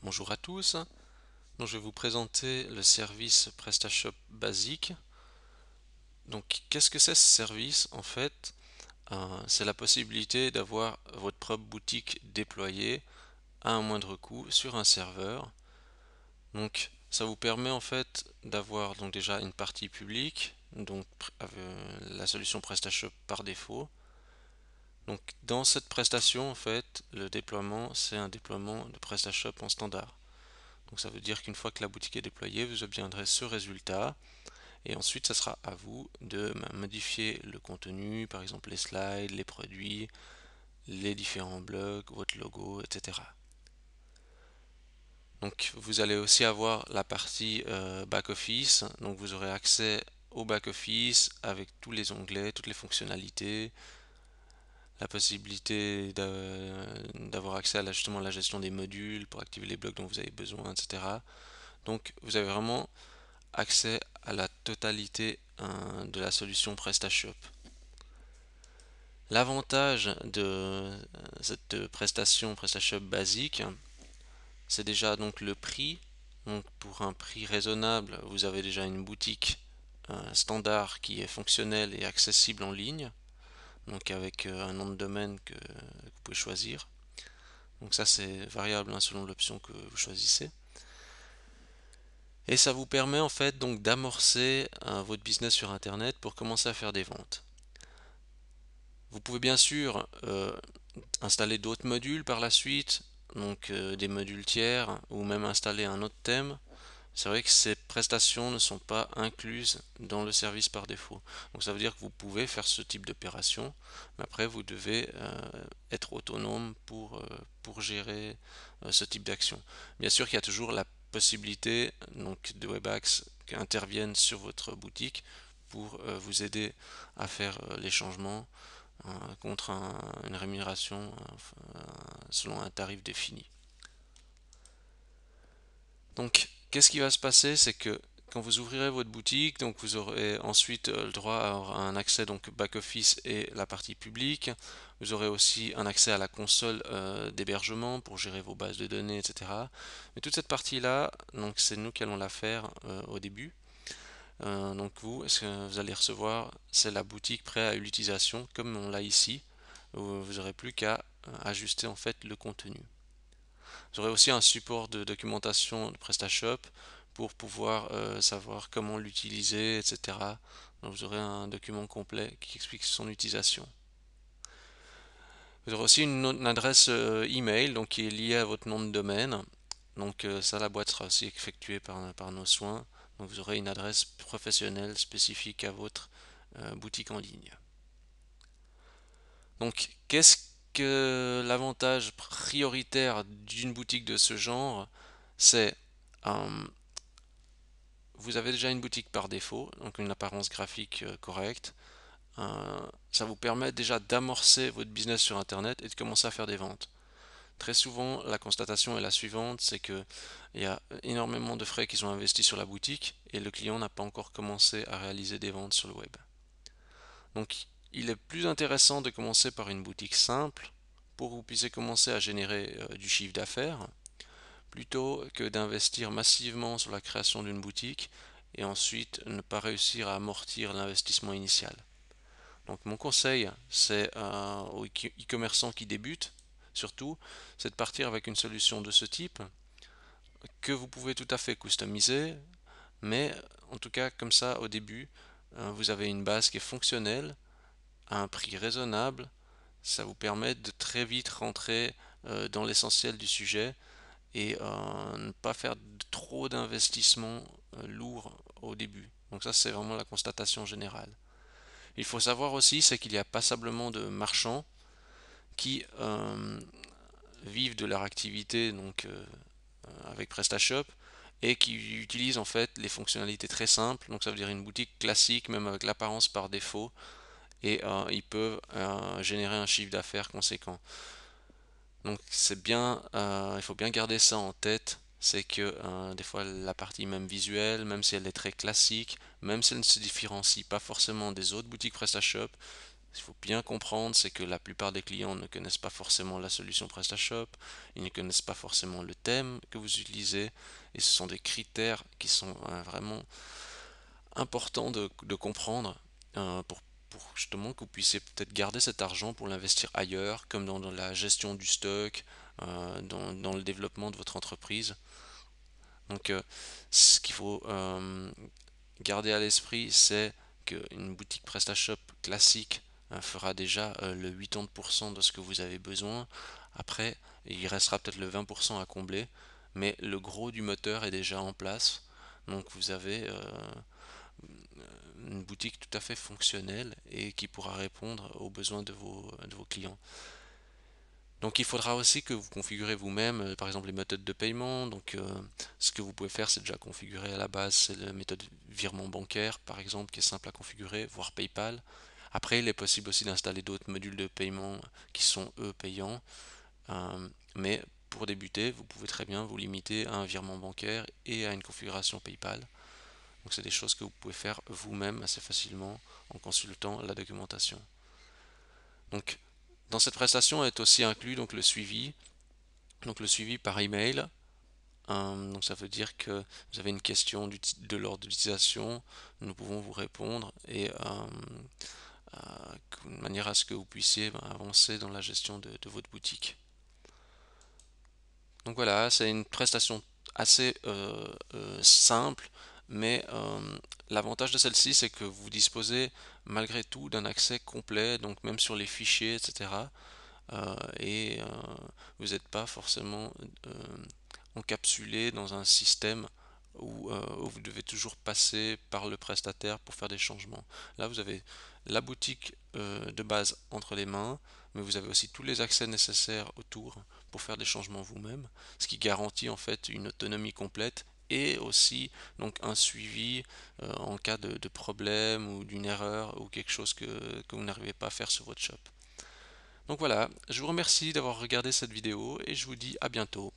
Bonjour à tous. Donc, je vais vous présenter le service PrestaShop basique. Donc, qu'est-ce que c'est ce service? En fait, c'est la possibilité d'avoir votre propre boutique déployée à un moindre coût sur un serveur. Donc, ça vous permet en fait d'avoir donc déjà une partie publique, donc la solution PrestaShop par défaut. Donc, dans cette prestation, en fait, le déploiement, c'est un déploiement de PrestaShop en standard. Donc ça veut dire qu'une fois que la boutique est déployée, vous obtiendrez ce résultat et ensuite ça sera à vous de modifier le contenu, par exemple les slides, les produits, les différents blogs, votre logo, etc. Donc vous allez aussi avoir la partie back-office, donc vous aurez accès au back-office avec tous les onglets, toutes les fonctionnalités, la possibilité d'avoir accès à justement la gestion des modules pour activer les blocs dont vous avez besoin, etc. Donc vous avez vraiment accès à la totalité de la solution PrestaShop. L'avantage de cette prestation PrestaShop basique, c'est déjà donc le prix. Donc pour un prix raisonnable, vous avez déjà une boutique standard qui est fonctionnelle et accessible en ligne, donc avec un nom de domaine que vous pouvez choisir. Donc ça c'est variable hein, selon l'option que vous choisissez. Et ça vous permet en fait donc d'amorcer votre business sur Internet pour commencer à faire des ventes. Vous pouvez bien sûr installer d'autres modules par la suite, donc des modules tiers ou même installer un autre thème. C'est vrai que ces prestations ne sont pas incluses dans le service par défaut. Donc ça veut dire que vous pouvez faire ce type d'opération, mais après vous devez être autonome pour gérer ce type d'action. Bien sûr qu'il y a toujours la possibilité donc, de Webaxe qui interviennent sur votre boutique pour vous aider à faire les changements contre une rémunération selon un tarif défini. Donc, qu'est-ce qui va se passer? C'est que quand vous ouvrirez votre boutique, donc vous aurez ensuite le droit à un accès donc back-office et la partie publique. Vous aurez aussi un accès à la console d'hébergement pour gérer vos bases de données, etc. Mais toute cette partie-là, donc c'est nous qui allons la faire au début. Donc vous, ce que vous allez recevoir, c'est la boutique prête à l'utilisation, comme on l'a ici. Vous n'aurez plus qu'à ajuster en fait le contenu. Vous aurez aussi un support de documentation de PrestaShop pour pouvoir savoir comment l'utiliser, etc. Donc vous aurez un document complet qui explique son utilisation. Vous aurez aussi une adresse email donc qui est liée à votre nom de domaine. Donc ça, la boîte sera aussi effectuée par nos soins. Donc vous aurez une adresse professionnelle spécifique à votre boutique en ligne. Donc qu'est-ce que l'avantage prioritaire d'une boutique de ce genre? C'est euh, vous avez déjà une boutique par défaut, donc une apparence graphique correcte. Ça vous permet déjà d'amorcer votre business sur Internet et de commencer à faire des ventes. Très souvent, la constatation est la suivante, c'est que il y a énormément de frais qui sont investis sur la boutique et le client n'a pas encore commencé à réaliser des ventes sur le web. Donc, il est plus intéressant de commencer par une boutique simple pour que vous puissiez commencer à générer du chiffre d'affaires plutôt que d'investir massivement sur la création d'une boutique et ensuite ne pas réussir à amortir l'investissement initial. Donc mon conseil, c'est aux e-commerçants qui débutent, surtout, c'est de partir avec une solution de ce type que vous pouvez tout à fait customiser, mais en tout cas comme ça au début, vous avez une base qui est fonctionnelle, à un prix raisonnable, ça vous permet de très vite rentrer dans l'essentiel du sujet et ne pas faire trop d'investissements lourds au début. Donc ça c'est vraiment la constatation générale. Il faut savoir aussi c'est qu'il y a passablement de marchands qui vivent de leur activité donc avec PrestaShop et qui utilisent en fait les fonctionnalités très simples. Donc ça veut dire une boutique classique même avec l'apparence par défaut et ils peuvent générer un chiffre d'affaires conséquent. Donc c'est bien, il faut bien garder ça en tête, c'est que des fois la partie même visuelle, même si elle est très classique, même si elle ne se différencie pas forcément des autres boutiques PrestaShop, il faut bien comprendre, c'est que la plupart des clients ne connaissent pas forcément la solution PrestaShop, ils ne connaissent pas forcément le thème que vous utilisez, et ce sont des critères qui sont vraiment importants de comprendre pour justement que vous puissiez peut-être garder cet argent pour l'investir ailleurs, comme dans la gestion du stock, dans le développement de votre entreprise. Donc, ce qu'il faut garder à l'esprit, c'est qu'une boutique PrestaShop classique fera déjà le 80% de ce que vous avez besoin. Après, il restera peut-être le 20% à combler, mais le gros du moteur est déjà en place. Donc vous avez une boutique tout à fait fonctionnelle et qui pourra répondre aux besoins de vos clients. Donc il faudra aussi que vous configurez vous-même, par exemple les méthodes de paiement. Donc ce que vous pouvez faire, c'est déjà configurer à la base, c'est la méthode virement bancaire, par exemple, qui est simple à configurer, voire PayPal. Après, il est possible aussi d'installer d'autres modules de paiement qui sont eux payants. Mais pour débuter, vous pouvez très bien vous limiter à un virement bancaire et à une configuration PayPal. Donc c'est des choses que vous pouvez faire vous-même assez facilement en consultant la documentation. Donc dans cette prestation est aussi inclus donc le suivi par email. Donc ça veut dire que vous avez une question de l'ordre d'utilisation, nous pouvons vous répondre et de manière à ce que vous puissiez avancer dans la gestion de votre boutique. Donc voilà, c'est une prestation assez simple, mais l'avantage de celle-ci, c'est que vous disposez malgré tout d'un accès complet, donc même sur les fichiers, etc. Et vous n'êtes pas forcément encapsulé dans un système où vous devez toujours passer par le prestataire pour faire des changements. Là, vous avez la boutique de base entre les mains, mais vous avez aussi tous les accès nécessaires autour pour faire des changements vous-même, ce qui garantit en fait une autonomie complète et aussi donc un suivi en cas de problème ou d'une erreur ou quelque chose que vous n'arrivez pas à faire sur votre shop. Donc voilà, je vous remercie d'avoir regardé cette vidéo et je vous dis à bientôt.